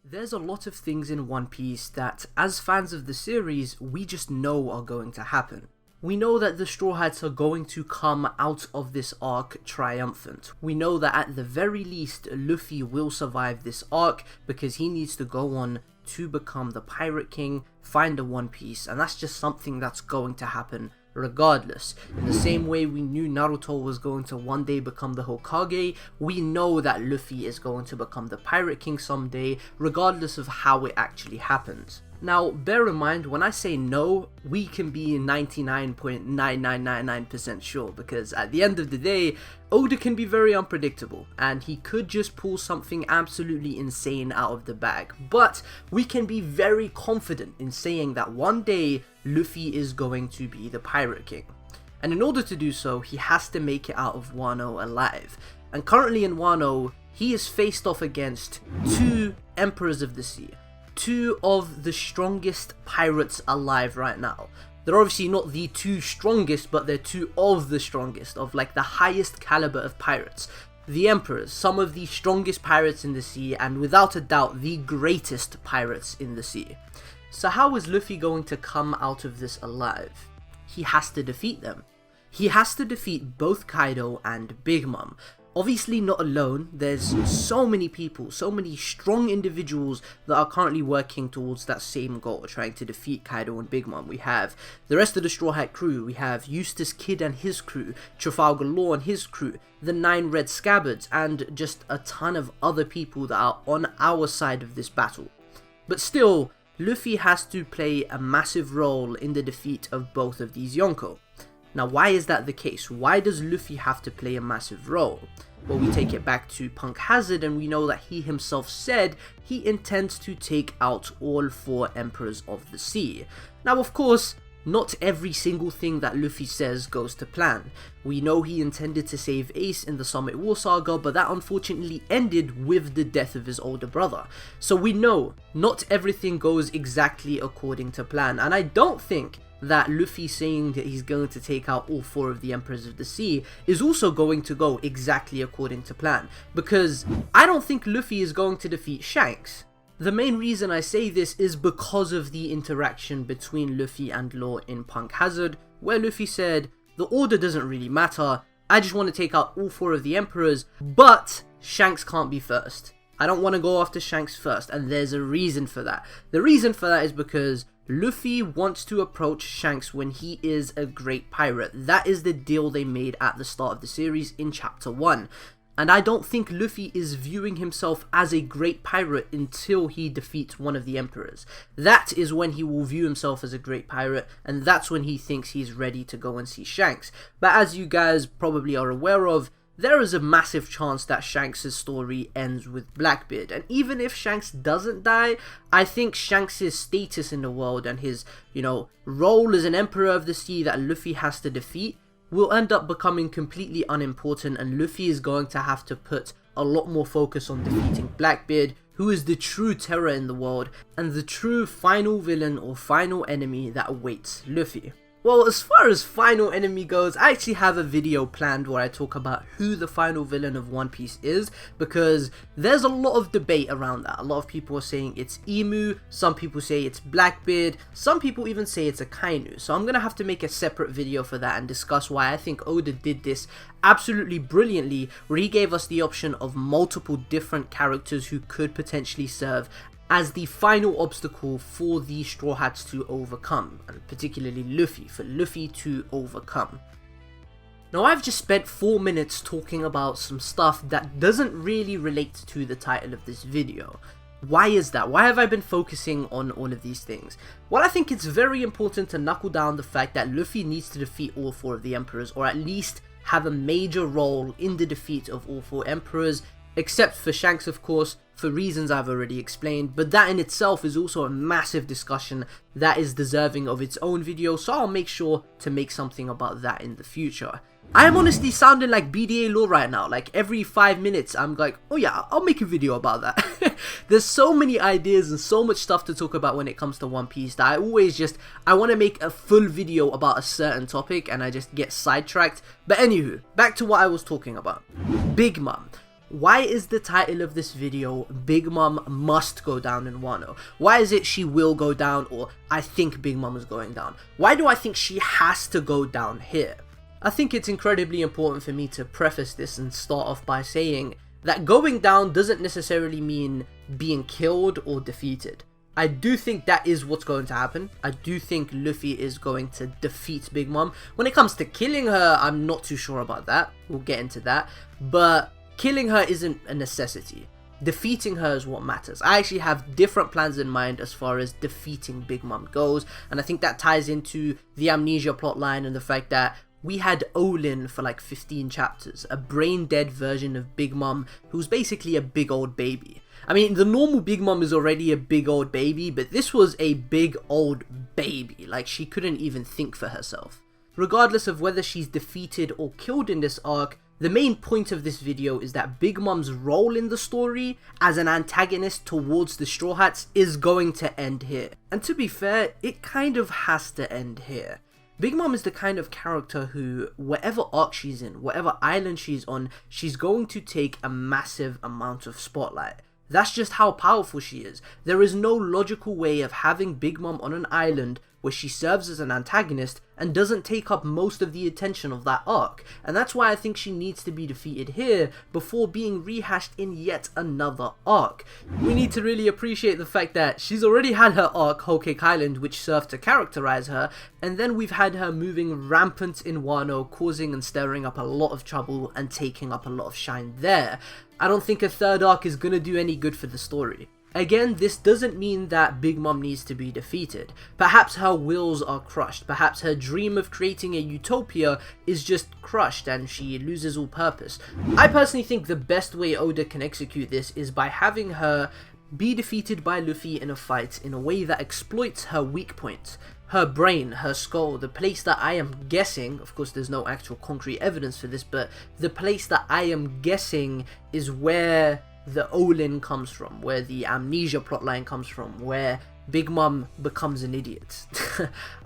There's a lot of things in One Piece that, as fans of the series, we just know are going to happen. We know that the Straw Hats are going to come out of this arc triumphant. We know that at the very least, Luffy will survive this arc because he needs to go on to become the Pirate King, find a One Piece, and that's just something that's going to happen regardless. In the same way we knew Naruto was going to one day become the Hokage, we know that Luffy is going to become the Pirate King someday, regardless of how it actually happens. Now, bear in mind, when I say no, we can be 99.9999% sure, because at the end of the day, Oda can be very unpredictable, and he could just pull something absolutely insane out of the bag. But we can be very confident in saying that one day, Luffy is going to be the Pirate King. And in order to do so, he has to make it out of Wano alive. And currently in Wano, he is faced off against two Emperors of the Sea. Two of the strongest pirates alive right now. They're obviously not the two strongest, but they're two of the strongest, of like the highest caliber of pirates. The Emperors, some of the strongest pirates in the sea, and without a doubt the greatest pirates in the sea. So how is Luffy going to come out of this alive? He has to defeat them. He has to defeat both Kaido and Big Mom. Obviously not alone, there's so many people, so many strong individuals that are currently working towards that same goal, trying to defeat Kaido and Big Mom. We have the rest of the Straw Hat crew, we have Eustace Kid and his crew, Trafalgar Law and his crew, the 9 Red Scabbards, and just a ton of other people that are on our side of this battle. But still, Luffy has to play a massive role in the defeat of both of these Yonko. Now, why is that the case? Why does Luffy have to play a massive role? Well, we take it back to Punk Hazard and we know that he himself said he intends to take out all 4 Emperors of the Sea. Now, of course, not every single thing that Luffy says goes to plan. We know he intended to save Ace in the Summit War Saga, but that unfortunately ended with the death of his older brother. So we know not everything goes exactly according to plan, and I don't think that Luffy saying that he's going to take out all 4 of the Emperors of the Sea is also going to go exactly according to plan, because I don't think Luffy is going to defeat Shanks. The main reason I say this is because of the interaction between Luffy and Law in Punk Hazard, where Luffy said, the order doesn't really matter, I just want to take out all 4 of the Emperors, but Shanks can't be first. I don't want to go after Shanks first, and there's a reason for that. The reason for that is because Luffy wants to approach Shanks when he is a great pirate. That is the deal they made at the start of the series in chapter 1. And I don't think Luffy is viewing himself as a great pirate until he defeats one of the Emperors. That is when he will view himself as a great pirate, and that's when he thinks he's ready to go and see Shanks. But as you guys probably are aware of, there is a massive chance that Shanks' story ends with Blackbeard, and even if Shanks doesn't die, I think Shanks' status in the world and his, role as an Emperor of the Sea that Luffy has to defeat will end up becoming completely unimportant, and Luffy is going to have to put a lot more focus on defeating Blackbeard, who is the true terror in the world, and the true final villain or final enemy that awaits Luffy. Well, as far as final enemy goes, I actually have a video planned where I talk about who the final villain of One Piece is, because there's a lot of debate around that. A lot of people are saying it's Emu, some people say it's Blackbeard, some people even say it's Akainu. So I'm going to have to make a separate video for that and discuss why I think Oda did this absolutely brilliantly, where he gave us the option of multiple different characters who could potentially serve as the final obstacle for the Straw Hats to overcome, and particularly Luffy, for Luffy to overcome. Now, I've just spent 4 minutes talking about some stuff that doesn't really relate to the title of this video. Why is that? Why have I been focusing on all of these things? Well, I think it's very important to knuckle down the fact that Luffy needs to defeat all 4 of the Emperors, or at least have a major role in the defeat of all 4 Emperors, except for Shanks, of course, for reasons I've already explained, but that in itself is also a massive discussion that is deserving of its own video, so I'll make sure to make something about that in the future. I am honestly sounding like BDA Law right now. Like every 5 minutes I'm like, oh yeah, I'll make a video about that. There's so many ideas and so much stuff to talk about when it comes to One Piece that I want to make a full video about a certain topic and I just get sidetracked. But anywho, back to what I was talking about. Big Mom. why is the title of this video Big Mom must go down in Wano? Why is it she will go down, or I think Big Mom is going down? Why do I think she has to go down here? I think it's incredibly important for me to preface this and start off by saying that going down doesn't necessarily mean being killed or defeated. I do think that is what's going to happen. I do think Luffy is going to defeat Big Mom. When it comes to killing her, I'm not too sure about that. We'll get into that. But killing her isn't a necessity. Defeating her is what matters. I actually have different plans in mind as far as defeating Big Mom goes. And I think that ties into the Amnesia plotline and the fact that we had Olin for like 15 chapters. A brain-dead version of Big Mom who's basically a big old baby. I mean, the normal Big Mom is already a big old baby, but this was a big old baby. Like, she couldn't even think for herself. Regardless of whether she's defeated or killed in this arc, the main point of this video is that Big Mom's role in the story as an antagonist towards the Straw Hats is going to end here. And to be fair, it kind of has to end here. Big Mom is the kind of character who, whatever arc she's in, whatever island she's on, she's going to take a massive amount of spotlight. That's just how powerful she is. There is no logical way of having Big Mom on an island where she serves as an antagonist and doesn't take up most of the attention of that arc. And that's why I think she needs to be defeated here before being rehashed in yet another arc. We need to really appreciate the fact that she's already had her arc, Whole Cake Island, which served to characterize her, and then we've had her moving rampant in Wano, causing and stirring up a lot of trouble and taking up a lot of shine there. I don't think a third arc is gonna do any good for the story. Again, this doesn't mean that Big Mom needs to be defeated. Perhaps her wills are crushed. Perhaps her dream of creating a utopia is just crushed and she loses all purpose. I personally think the best way Oda can execute this is by having her be defeated by Luffy in a fight in a way that exploits her weak points. Her brain, her skull, the place that I am guessing, of course there's no actual concrete evidence for this, but the place that I am guessing is where the Olin comes from, where the Amnesia plotline comes from, where Big Mom becomes an idiot.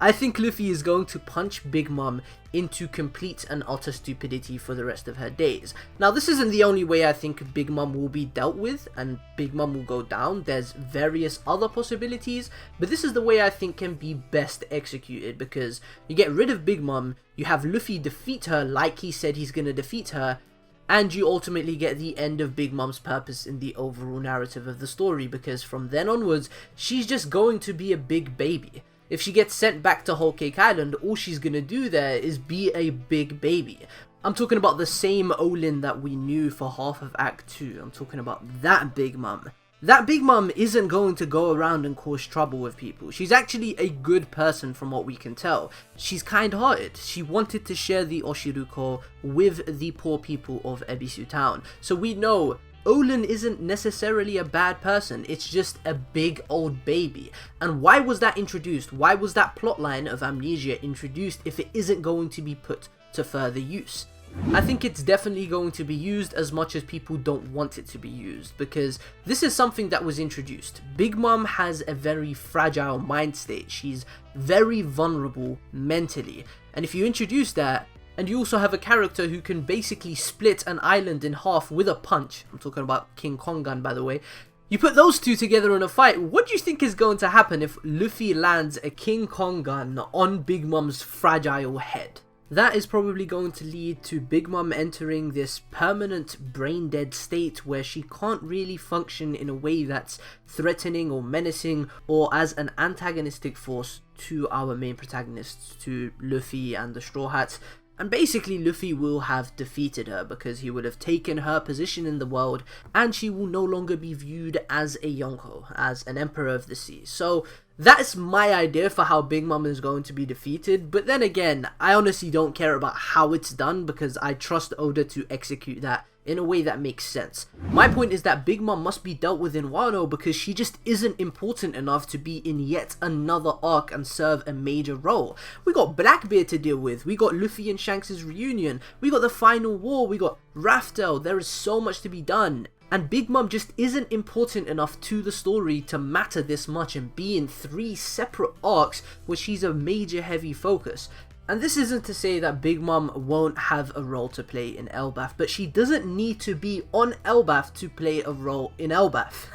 I think Luffy is going to punch Big Mom into complete and utter stupidity for the rest of her days. Now, this isn't the only way I think Big Mom will be dealt with and Big Mom will go down. There's various other possibilities, but this is the way I think can be best executed, because you get rid of Big Mom, you have Luffy defeat her like he said he's gonna defeat her, and you ultimately get the end of Big Mom's purpose in the overall narrative of the story, because from then onwards, she's just going to be a big baby. If she gets sent back to Whole Cake Island, all she's gonna do there is be a big baby. I'm talking about the same Olin that we knew for half of Act 2. I'm talking about that Big Mom. That Big Mom isn't going to go around and cause trouble with people. She's actually a good person from what we can tell. She's kind-hearted. She wanted to share the Oshiruko with the poor people of Ebisu Town. So we know Olin isn't necessarily a bad person, it's just a big old baby. And why was that introduced? Why was that plotline of Amnesia introduced if it isn't going to be put to further use? I think it's definitely going to be used as much as people don't want it to be used, because this is something that was introduced. Big Mom has a very fragile mind state. She's very vulnerable mentally, and if you introduce that, and you also have a character who can basically split an island in half with a punch, I'm talking about King Kongan by the way, you put those two together in a fight, what do you think is going to happen if Luffy lands a King Kongan on Big Mom's fragile head? That is probably going to lead to Big Mom entering this permanent brain-dead state where she can't really function in a way that's threatening or menacing or as an antagonistic force to our main protagonists, to Luffy and the Straw Hats. And basically Luffy will have defeated her because he would have taken her position in the world, and she will no longer be viewed as a Yonko, as an Emperor of the Sea. So that's my idea for how Big Mom is going to be defeated, but then again, I honestly don't care about how it's done because I trust Oda to execute that in a way that makes sense. My point is that Big Mom must be dealt with in Wano because she just isn't important enough to be in yet another arc and serve a major role. We got Blackbeard to deal with, we got Luffy and Shanks' reunion, we got the final war, we got Raftel. There is so much to be done. And Big Mom just isn't important enough to the story to matter this much and be in 3 separate arcs where she's a major heavy focus. And this isn't to say that Big Mom won't have a role to play in Elbaf, but she doesn't need to be on Elbaf to play a role in Elbaf.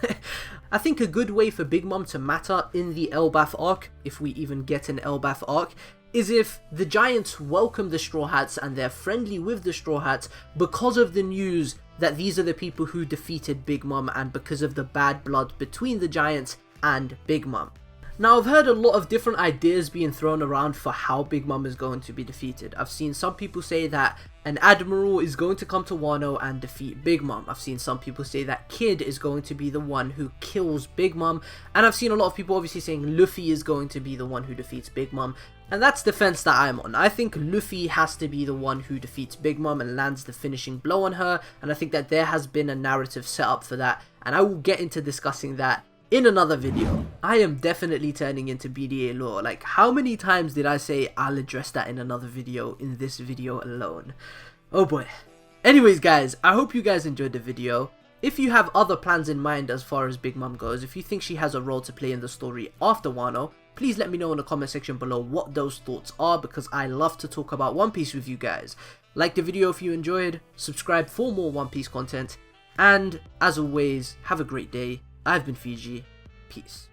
I think a good way for Big Mom to matter in the Elbaf arc, if we even get an Elbaf arc, is if the Giants welcome the Straw Hats and they're friendly with the Straw Hats because of the news that these are the people who defeated Big Mom and because of the bad blood between the Giants and Big Mom. Now, I've heard a lot of different ideas being thrown around for how Big Mom is going to be defeated. I've seen some people say that an admiral is going to come to Wano and defeat Big Mom. I've seen some people say that Kid is going to be the one who kills Big Mom. And I've seen a lot of people obviously saying Luffy is going to be the one who defeats Big Mom. And that's the fence that I'm on. I think Luffy has to be the one who defeats Big Mom and lands the finishing blow on her. And I think that there has been a narrative set up for that. And I will get into discussing that in another video. I am definitely turning into BDA lore. Like, how many times did I say I'll address that in another video in this video alone? Oh boy. Anyways guys, I hope you guys enjoyed the video. If you have other plans in mind as far as Big Mom goes, if you think she has a role to play in the story after Wano, please let me know in the comment section below what those thoughts are, because I love to talk about One Piece with you guys. Like the video if you enjoyed, subscribe for more One Piece content, and as always, have a great day. I've been Fiji. Peace.